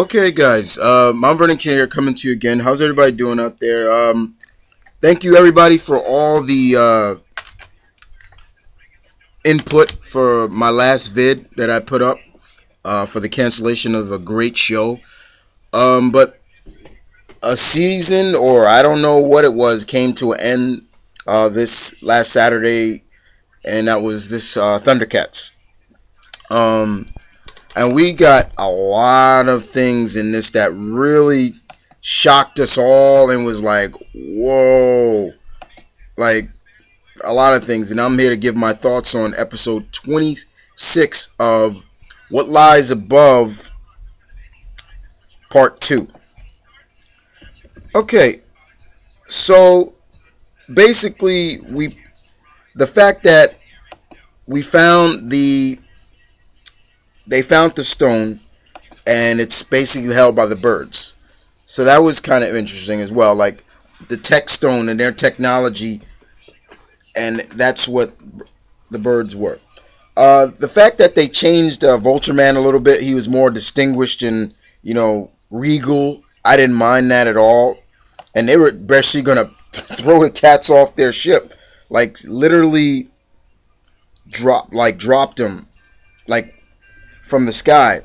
Okay, guys. Mount Vernon King here, coming to you again. How's everybody doing out there? Thank you, everybody, for all the input for my last vid that I put up for the cancellation of a great show. But a season, or I don't know what it was, came to an end this last Saturday, and that was this ThunderCats. Um, and we got a lot of things in this that really shocked us all and was like, whoa, like a lot of things. And I'm here to give my thoughts on episode 26 of What Lies Above Part 2. Okay, so basically, the fact that we found they found the stone, and it's basically held by the birds. So that was kind of interesting as well. Like the tech stone and their technology, and that's what the birds were. The fact that they changed Vulture Man a little bit, he was more distinguished and regal. I didn't mind that at all. And they were basically gonna throw the cats off their ship, like literally dropped them like from the sky.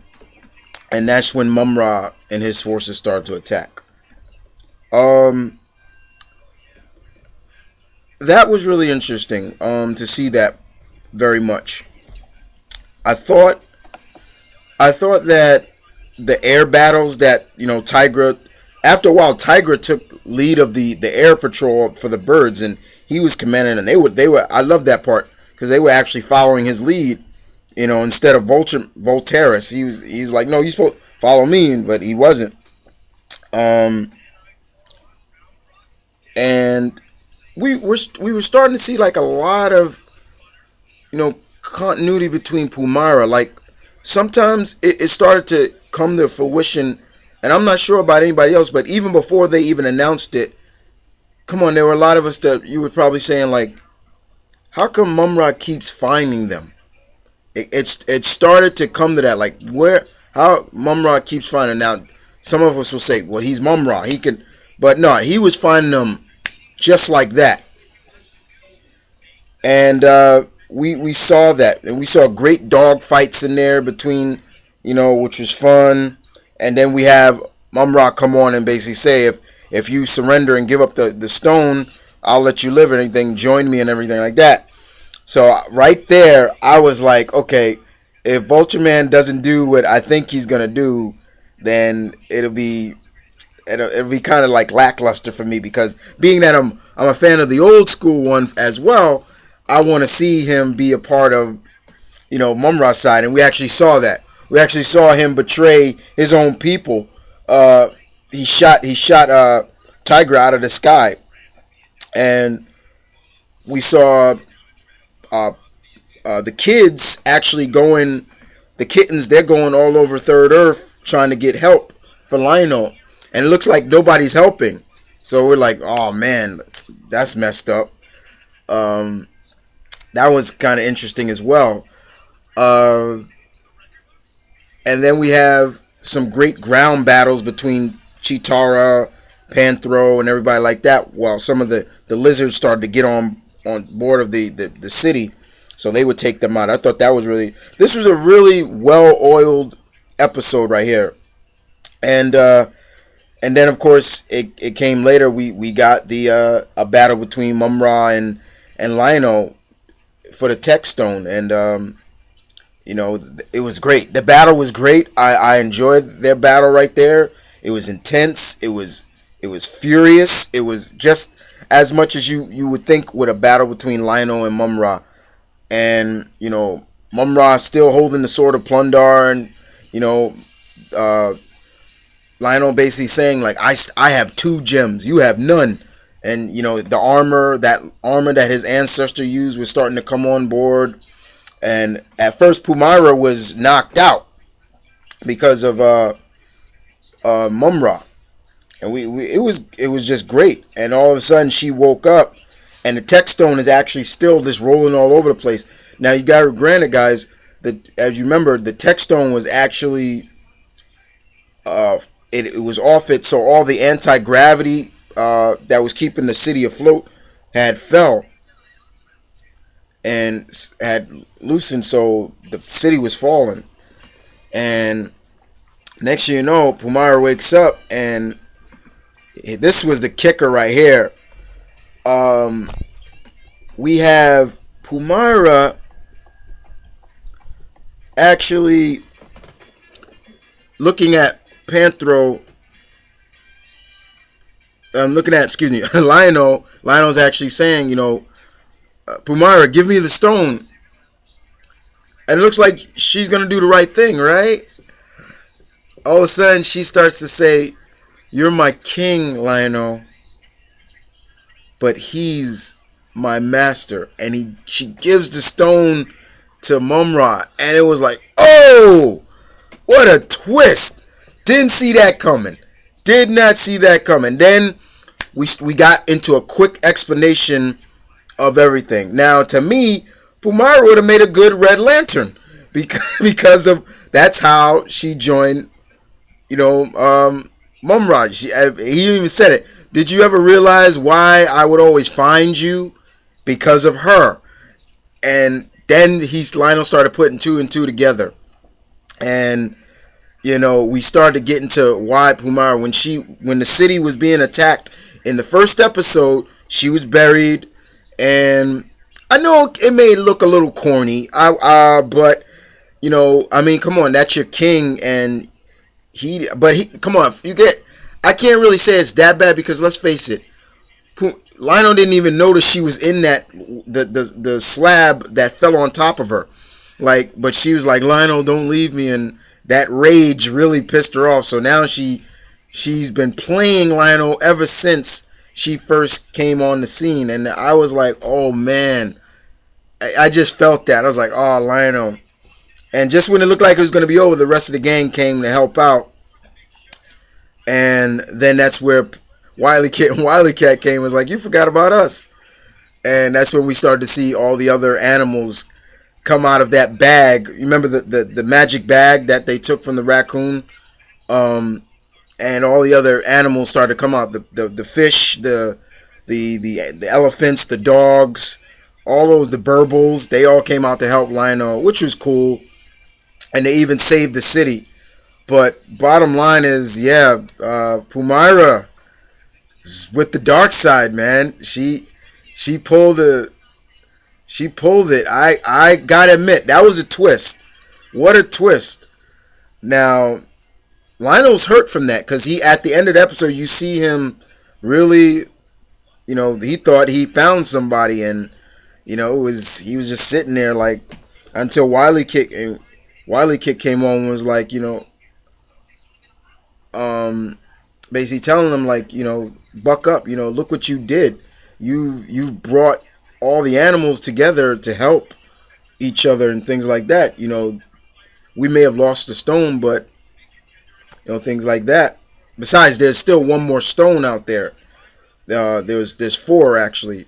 And that's when Mumra and his forces started to attack. Um, that was really interesting. To see that very much. I thought I thought that the air battles that Tigra, after a while Tigra took lead of the air patrol for the birds, and he was commanding, and they were I love that part because they were actually following his lead. Instead of Voltaris, he's like, no, you supposed to follow me, but he wasn't. Um, and we were starting to see like a lot of continuity between Pumara. Like sometimes it started to come to fruition, and I'm not sure about anybody else, but even before they even announced it, come on, there were a lot of us that you were probably saying like, how come Mumra keeps finding them? It started to come to that, like where how Mumra keeps finding. Now some of us will say, well, he's Mumra, he can, but no, he was finding them just like that. And we saw that, and we saw great dog fights in there between, which was fun. And then we have Mumra come on and basically say, if you surrender and give up the stone, I'll let you live. And anything, join me and everything like that. So right there, I was like, okay, if Vulture Man doesn't do what I think he's gonna do, then it'll be kind of like lackluster for me, because being that I'm a fan of the old school one as well, I want to see him be a part of Mumra's side, and we actually saw that. We actually saw him betray his own people. He shot Tigra out of the sky, and we saw uh, the kids actually going. The kittens, they're going all over Third Earth trying to get help for Lionel, and it looks like nobody's helping. So we're like, oh man, that's messed up. Um, that was kind of interesting as well. Uh, and then we have some great ground battles between Chitara, Panthro, and everybody like that. While some of the lizards started to get on board of the city, so they would take them out. I thought that was really, this was a really well oiled episode right here. And then of course it came later. We got the a battle between Mumra and Lionel for the tech stone, and it was great. The battle was great. I enjoyed their battle right there. It was intense. It was furious. It was just as much as you would think with a battle between Lionel and Mumra. And Mumra still holding the sword of Plundar, and uh, Lionel basically saying like, I have two gems, you have none. And the armor that his ancestor used was starting to come on board. And at first Pumara was knocked out because of Mumra, and it was just great. And all of a sudden she woke up, and the tech stone is actually still just rolling all over the place. Now you got to grant it, guys, that as you remember, the tech stone was actually uh, it was off it, so all the anti gravity that was keeping the city afloat had fell and had loosened, so the city was falling. And next thing you know, Pumara wakes up, and this was the kicker right here. Um, we have Pumara actually looking at Panthro. Looking at, excuse me, Lionel. Lionel's actually saying, Pumara, give me the stone. And it looks like she's gonna do the right thing, right? All of a sudden, she starts to say, "You're my king, Lionel, but he's my master." And she gives the stone to Mumra, and it was like, "Oh, what a twist! Didn't see that coming. Did not see that coming." Then we got into a quick explanation of everything. Now, to me, Pumara would have made a good Red Lantern because of that's how she joined. Mumra. He even said it. Did you ever realize why I would always find you? Because of her. And then Lionel started putting two and two together, and we started to get into why Pumara, when the city was being attacked in the first episode, she was buried, and I know it may look a little corny, but I mean, come on, that's your king, and come on, I can't really say it's that bad because let's face it, Lionel didn't even notice she was in that the slab that fell on top of her, but she was like, Lionel, don't leave me, and that rage really pissed her off. So now she's been playing Lionel ever since she first came on the scene, and I was like, oh man, I just felt that. I was like, oh, Lionel. And just when it looked like it was going to be over, the rest of the gang came to help out. And then that's where Wily Cat came and was like, you forgot about us. And that's when we started to see all the other animals come out of that bag. You remember the magic bag that they took from the raccoon? And all the other animals started to come out. The fish, the elephants, the dogs, all those, the burbles, they all came out to help Lionel, which was cool. And they even saved the city. But bottom line is, yeah, Pumara is with the dark side, man. She pulled it. I gotta admit, that was a twist. What a twist. Now, Lionel's hurt from that because at the end of the episode, you see him really, he thought he found somebody, and he was just sitting there like until Wily Kick came on and was like, basically telling him like, buck up, look what you did. You've brought all the animals together to help each other and things like that. We may have lost the stone, but things like that. Besides, there's still one more stone out there. There's four actually.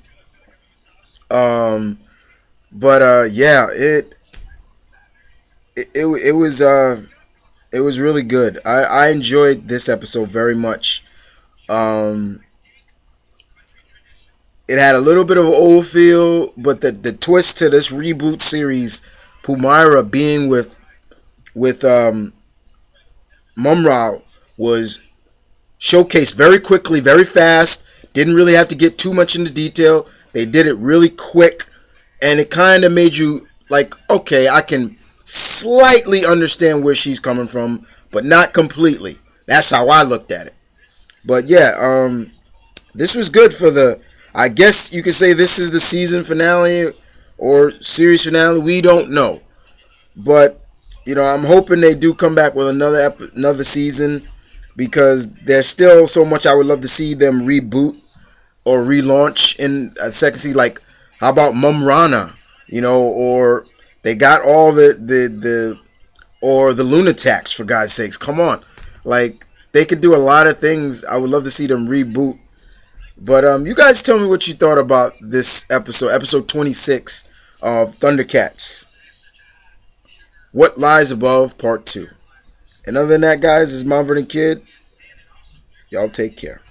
But yeah, it was really good. I enjoyed this episode very much. It had a little bit of an old feel, but the twist to this reboot series, Pumara being with Mumra, was showcased very quickly, very fast. Didn't really have to get too much into detail. They did it really quick, and it kind of made you like, okay, I can slightly understand where she's coming from, but not completely. That's how I looked at it. But yeah, this was good for I guess you could say this is the season finale or series finale. We don't know, but I'm hoping they do come back with another season, because there's still so much I would love to see them reboot or relaunch in a second season. Like, how about Mumrana? Or they got all the Lunatics, for God's sakes. Come on, like, they could do a lot of things. I would love to see them reboot. But you guys tell me what you thought about this episode 26 of ThunderCats. What Lies Above Part 2. And other than that, guys, this is Mount Vernon Kid. Y'all take care.